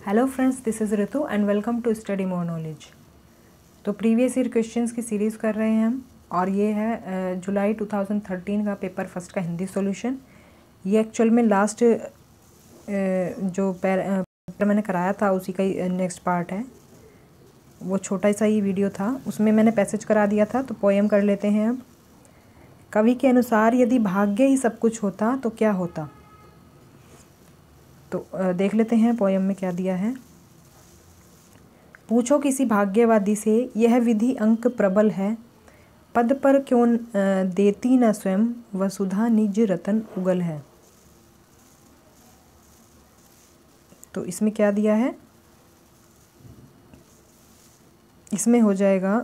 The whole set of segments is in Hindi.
Hello friends, this is Ritu and welcome to study more knowledge. तो प्रीवियस ईयर क्वेश्चंस की सीरीज़ कर रहे हैं हम, और ये है जुलाई 2013 का पेपर फर्स्ट का हिंदी सॉल्यूशन। ये एक्चुअल में लास्ट जो पेपर मैंने कराया था उसी का ही नेक्स्ट पार्ट है। वो छोटा सा ही वीडियो था, उसमें मैंने पैसेज करा दिया था। तो पोएम कर लेते हैं अब। कवि के अनुसार यदि भाग्य ही सब कुछ होता तो क्या होता। तो देख लेते हैं पोएम में क्या दिया है। पूछो किसी भाग्यवादी से, यह विधि अंक प्रबल है, पद पर क्यों देती न स्वयं, वसुधा निज रतन उगल है। तो इसमें क्या दिया है, इसमें हो जाएगा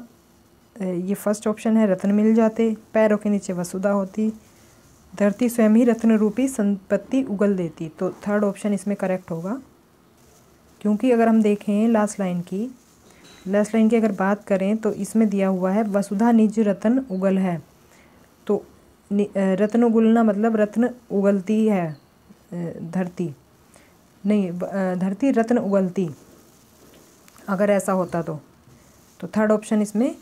ये फर्स्ट ऑप्शन है, रत्न मिल जाते, पैरों के नीचे वसुधा होती, धरती स्वयं ही रत्न रूपी संपत्ति उगल देती। तो थर्ड ऑप्शन इसमें करेक्ट होगा, क्योंकि अगर हम देखें लास्ट लाइन की अगर बात करें तो इसमें दिया हुआ है वसुधा निज रत्न उगल है। तो रत्न उगलना मतलब रत्न उगलती है, धरती नहीं, धरती रत्न उगलती, अगर ऐसा होता तो थर्ड ऑप्शन इसमें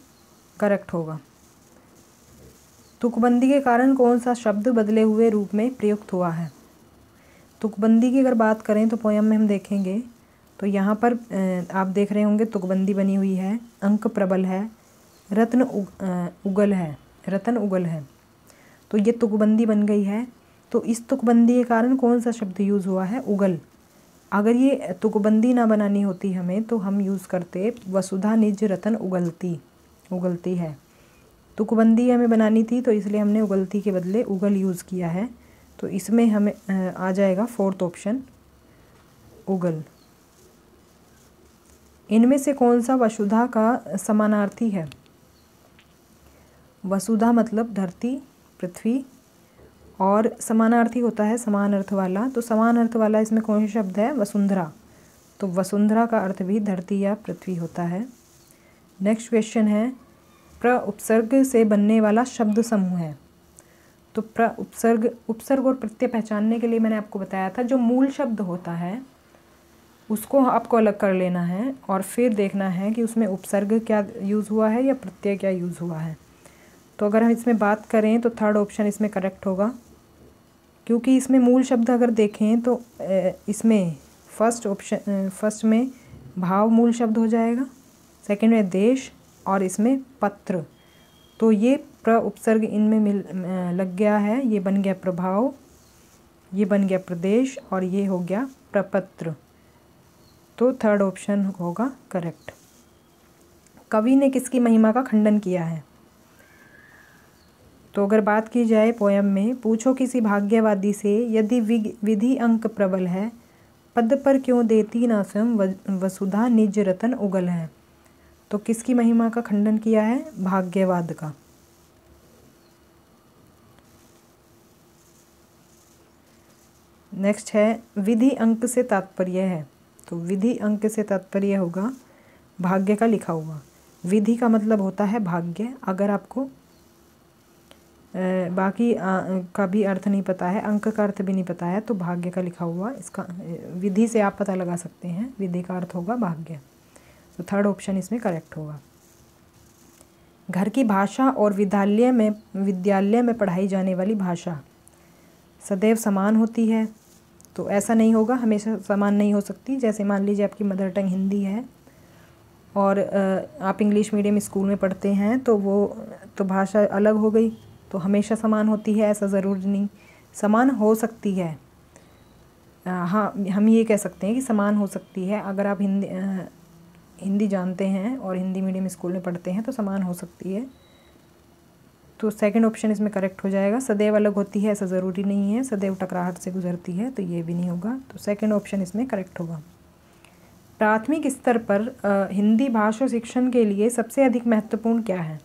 करेक्ट होगा। तुकबंदी के कारण कौन सा शब्द बदले हुए रूप में प्रयुक्त हुआ है। तुकबंदी की अगर बात करें तो पोयम में हम देखेंगे तो यहाँ पर आप देख रहे होंगे तुकबंदी बनी हुई है, अंक प्रबल है, रत्न उगल है। तो ये तुकबंदी बन गई है। तो इस तुकबंदी के कारण कौन सा शब्द यूज़ हुआ है, उगल। अगर ये तुकबंदी ना बनानी होती हमें तो हम यूज़ करते वसुधा निज रतन उगलती है। तुकबंदी हमें बनानी थी तो इसलिए हमने उगलती के बदले उगल यूज़ किया है। तो इसमें हमें आ जाएगा फोर्थ ऑप्शन, उगल। इनमें से कौन सा वसुधा का समानार्थी है। वसुधा मतलब धरती, पृथ्वी, और समानार्थी होता है समान अर्थ वाला। तो समान अर्थ वाला इसमें कौन सा शब्द है, वसुंधरा। तो वसुंधरा का अर्थ भी धरती या पृथ्वी होता है। नेक्स्ट क्वेश्चन है, प्र उपसर्ग से बनने वाला शब्द समूह है। तो प्र उपसर्ग और प्रत्यय पहचानने के लिए मैंने आपको बताया था, जो मूल शब्द होता है उसको आपको अलग कर लेना है और फिर देखना है कि उसमें उपसर्ग क्या यूज़ हुआ है या प्रत्यय क्या यूज़ हुआ है। तो अगर हम इसमें बात करें तो थर्ड ऑप्शन इसमें करेक्ट होगा, क्योंकि इसमें मूल शब्द अगर देखें तो इसमें फर्स्ट में भाव मूल शब्द हो जाएगा, सेकंड में देश, और इसमें पत्र। तो ये प्र उपसर्ग इनमें लग गया है, ये बन गया प्रभाव, ये बन गया प्रदेश, और ये हो गया प्रपत्र। तो थर्ड ऑप्शन होगा करेक्ट। कवि ने किसकी महिमा का खंडन किया है। तो अगर बात की जाए पोयम में, पूछो किसी भाग्यवादी से, यदि विधि अंक प्रबल है, पद पर क्यों देती न स्वयं, वसुधा निज रतन उगल है। तो किसकी महिमा का खंडन किया है, भाग्यवाद का। नेक्स्ट है, विधि अंक से तात्पर्य है। तो विधि अंक से तात्पर्य होगा भाग्य का लिखा हुआ। विधि का मतलब होता है भाग्य। अगर आपको बाकी का भी अर्थ नहीं पता है, अंक का अर्थ भी नहीं पता है, तो भाग्य का लिखा हुआ इसका विधि से आप पता लगा सकते हैं। विधि का अर्थ होगा भाग्य। तो थर्ड ऑप्शन इसमें करेक्ट होगा। घर की भाषा और विद्यालय में पढ़ाई जाने वाली भाषा सदैव समान होती है। तो ऐसा नहीं होगा, हमेशा समान नहीं हो सकती। जैसे मान लीजिए आपकी मदर टंग हिंदी है और आप इंग्लिश मीडियम स्कूल में पढ़ते हैं, तो वो तो भाषा अलग हो गई, तो हमेशा समान होती है ऐसा ज़रूरी नहीं। समान हो सकती है, हाँ, हम ये कह सकते हैं कि समान हो सकती है। अगर आप हिंदी जानते हैं और हिंदी मीडियम स्कूल में पढ़ते हैं तो समान हो सकती है। तो सेकंड ऑप्शन इसमें करेक्ट हो जाएगा। सदैव अलग होती है ऐसा ज़रूरी नहीं है, सदैव टकराहट से गुजरती है, तो ये भी नहीं होगा। तो सेकंड ऑप्शन इसमें करेक्ट होगा। प्राथमिक स्तर पर हिंदी भाषा शिक्षण के लिए सबसे अधिक महत्वपूर्ण क्या है।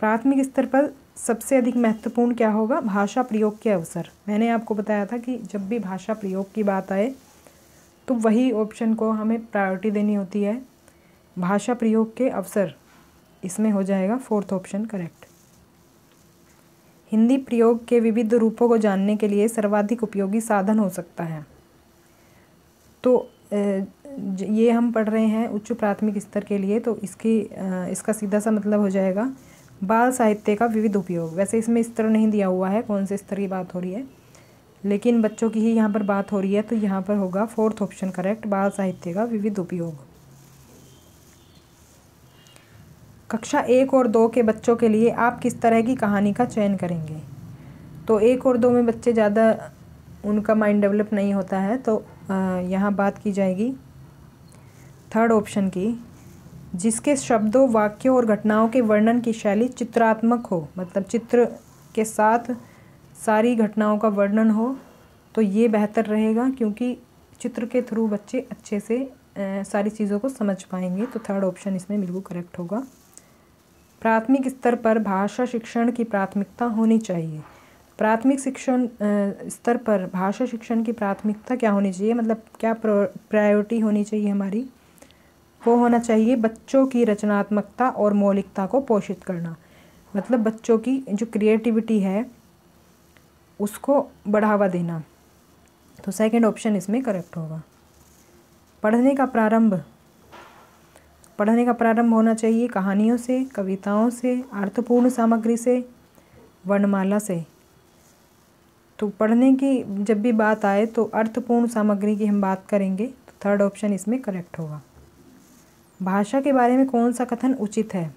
प्राथमिक स्तर पर सबसे अधिक महत्वपूर्ण क्या होगा, भाषा प्रयोग के अवसर। मैंने आपको बताया था कि जब भी भाषा प्रयोग की बात आए तो वही ऑप्शन को हमें प्रायोरिटी देनी होती है। भाषा प्रयोग के अवसर, इसमें हो जाएगा फोर्थ ऑप्शन करेक्ट। हिंदी प्रयोग के विविध रूपों को जानने के लिए सर्वाधिक उपयोगी साधन हो सकता है। तो ये हम पढ़ रहे हैं उच्च प्राथमिक स्तर के लिए, तो इसका सीधा सा मतलब हो जाएगा बाल साहित्य का विविध उपयोग। वैसे इसमें स्तर नहीं दिया हुआ है कौन से स्तर की बात हो रही है, लेकिन बच्चों की ही यहाँ पर बात हो रही है, तो यहाँ पर होगा 4th ऑप्शन करेक्ट, बाल साहित्य का विविध उपयोग। कक्षा 1 और 2 के बच्चों के लिए आप किस तरह की कहानी का चयन करेंगे? तो 1 और 2 में बच्चे ज़्यादा उनका माइंड डेवलप नहीं होता है, तो यहाँ बात की जाएगी 3rd ऑप्शन की, जिसके शब्दों, वाक्यों और घटनाओं के वर्णन की शैली चित्रात्मक हो, मतलब चित्र के साथ सारी घटनाओं का वर्णन हो, तो ये बेहतर रहेगा, क्योंकि चित्र के थ्रू बच्चे अच्छे से सारी चीज़ों को समझ पाएंगे। तो 3rd ऑप्शन इसमें बिल्कुल करेक्ट होगा। प्राथमिक स्तर पर भाषा शिक्षण की प्राथमिकता होनी चाहिए। प्राथमिक शिक्षण स्तर पर भाषा शिक्षण की प्राथमिकता क्या होनी चाहिए, मतलब क्या प्रायोरिटी होनी चाहिए हमारी? वो होना चाहिए बच्चों की रचनात्मकता और मौलिकता को पोषित करना, मतलब बच्चों की जो क्रिएटिविटी है उसको बढ़ावा देना। तो 2nd ऑप्शन इसमें करेक्ट होगा। पढ़ने का प्रारंभ होना चाहिए कहानियों से, कविताओं से, अर्थपूर्ण सामग्री से, वर्णमाला से। तो पढ़ने की जब भी बात आए तो अर्थपूर्ण सामग्री की हम बात करेंगे, तो 3rd ऑप्शन इसमें करेक्ट होगा। भाषा के बारे में कौन सा कथन उचित है?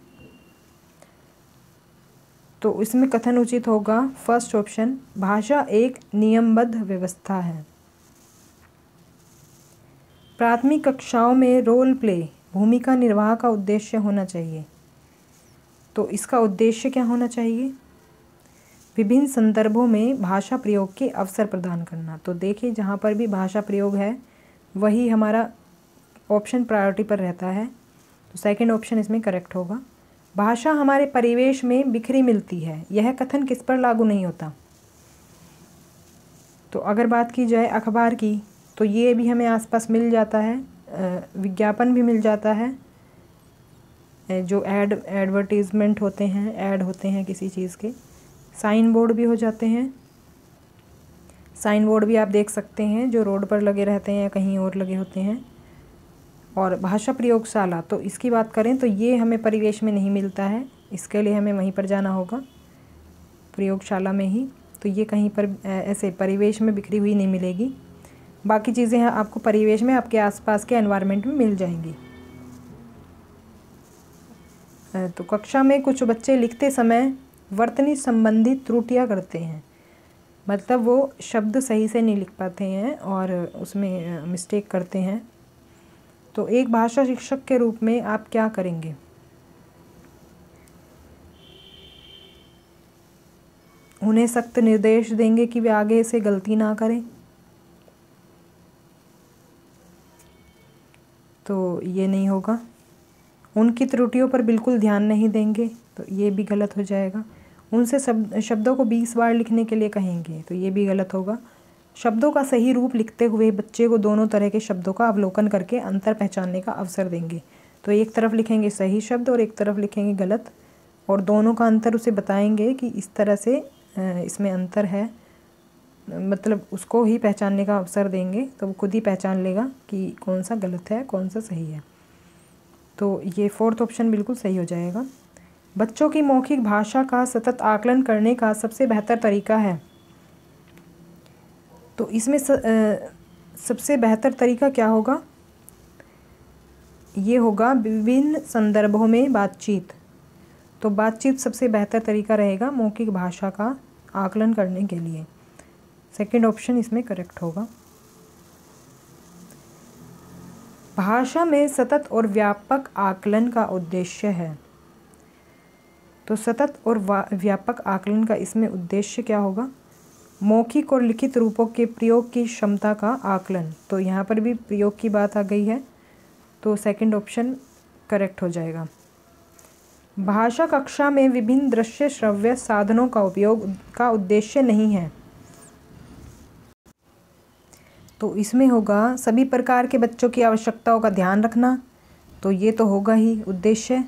तो इसमें कथन उचित होगा 1st ऑप्शन, भाषा एक नियमबद्ध व्यवस्था है। प्राथमिक कक्षाओं में रोल प्ले, भूमिका निर्वाह का उद्देश्य होना चाहिए। तो इसका उद्देश्य क्या होना चाहिए? विभिन्न संदर्भों में भाषा प्रयोग के अवसर प्रदान करना। तो देखिए जहाँ पर भी भाषा प्रयोग है वही हमारा ऑप्शन प्रायोरिटी पर रहता है, तो 2nd ऑप्शन इसमें करेक्ट होगा। भाषा हमारे परिवेश में बिखरी मिलती है, यह कथन किस पर लागू नहीं होता? तो अगर बात की जाए अखबार की, तो ये भी हमें आसपास मिल जाता है, विज्ञापन भी मिल जाता है, जो एडवर्टीज़मेंट होते हैं, ऐड होते हैं किसी चीज़ के, साइन बोर्ड भी हो जाते हैं। साइन बोर्ड भी आप देख सकते हैं जो रोड पर लगे रहते हैं या कहीं और लगे होते हैं। और भाषा प्रयोगशाला, तो इसकी बात करें तो ये हमें परिवेश में नहीं मिलता है, इसके लिए हमें वहीं पर जाना होगा प्रयोगशाला में ही। तो ये कहीं पर ऐसे परिवेश में बिखरी हुई नहीं मिलेगी, बाकी चीज़ें आपको परिवेश में आपके आसपास के एनवायरनमेंट में मिल जाएंगी। तो कक्षा में कुछ बच्चे लिखते समय वर्तनी संबंधी त्रुटियां करते हैं, मतलब वो शब्द सही से नहीं लिख पाते हैं और उसमें मिस्टेक करते हैं। तो एक भाषा शिक्षक के रूप में आप क्या करेंगे? उन्हें सख्त निर्देश देंगे कि वे आगे से गलती ना करें? तो ये नहीं होगा। उनकी त्रुटियों पर बिल्कुल ध्यान नहीं देंगे, तो ये भी गलत हो जाएगा। उनसे शब्दों को 20 बार लिखने के लिए कहेंगे, तो ये भी गलत होगा। शब्दों का सही रूप लिखते हुए बच्चे को दोनों तरह के शब्दों का अवलोकन करके अंतर पहचानने का अवसर देंगे। तो एक तरफ लिखेंगे सही शब्द और एक तरफ लिखेंगे गलत, और दोनों का अंतर उसे बताएंगे कि इस तरह से इसमें अंतर है, मतलब उसको ही पहचानने का अवसर देंगे, तो वो खुद ही पहचान लेगा कि कौन सा गलत है कौन सा सही है। तो ये 4th ऑप्शन बिल्कुल सही हो जाएगा। बच्चों की मौखिक भाषा का सतत आकलन करने का सबसे बेहतर तरीका है। तो इसमें सबसे बेहतर तरीका क्या होगा? ये होगा विभिन्न संदर्भों में बातचीत। तो बातचीत सबसे बेहतर तरीका रहेगा मौखिक भाषा का आकलन करने के लिए। 2nd ऑप्शन इसमें करेक्ट होगा। भाषा में सतत और व्यापक आकलन का उद्देश्य है। तो सतत और व्यापक आकलन का इसमें उद्देश्य क्या होगा? मौखिक और लिखित रूपों के प्रयोग की क्षमता का आकलन। तो यहाँ पर भी प्रयोग की बात आ गई है, तो 2nd ऑप्शन करेक्ट हो जाएगा। भाषा कक्षा में विभिन्न दृश्य श्रव्य साधनों का उपयोग का उद्देश्य नहीं है। तो इसमें होगा सभी प्रकार के बच्चों की आवश्यकताओं का ध्यान रखना, तो ये तो होगा ही उद्देश्य।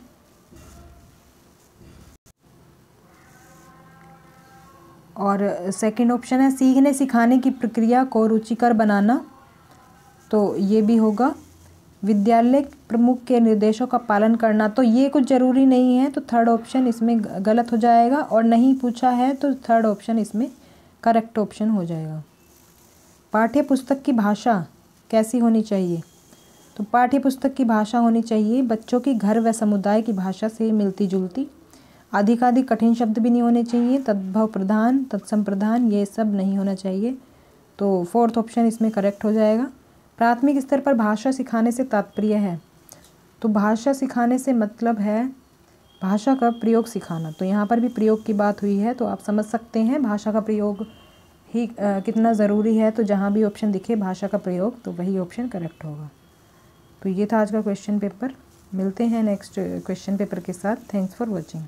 और 2nd ऑप्शन है सीखने सिखाने की प्रक्रिया को रुचिकर बनाना, तो ये भी होगा। विद्यालय प्रमुख के निर्देशों का पालन करना, तो ये कुछ ज़रूरी नहीं है, तो थर्ड ऑप्शन इसमें गलत हो जाएगा, और नहीं पूछा है तो थर्ड ऑप्शन इसमें करेक्ट ऑप्शन हो जाएगा। पाठ्य पुस्तक की भाषा कैसी होनी चाहिए? तो पाठ्य पुस्तक की भाषा होनी चाहिए बच्चों की घर व समुदाय की भाषा से मिलती जुलती। अधिकाधिक कठिन शब्द भी नहीं होने चाहिए, तद्भव प्रधान, तत्सम प्रधान, ये सब नहीं होना चाहिए। तो फोर्थ ऑप्शन इसमें करेक्ट हो जाएगा। प्राथमिक स्तर पर भाषा सिखाने से तात्पर्य है, तो भाषा सिखाने से मतलब है भाषा का प्रयोग सिखाना। तो यहाँ पर भी प्रयोग की बात हुई है, तो आप समझ सकते हैं भाषा का प्रयोग ही कितना ज़रूरी है। तो जहाँ भी ऑप्शन दिखे भाषा का प्रयोग, तो वही ऑप्शन करेक्ट होगा। तो ये था आज का क्वेश्चन पेपर। मिलते हैं नेक्स्ट क्वेश्चन पेपर के साथ। Thanks for watching.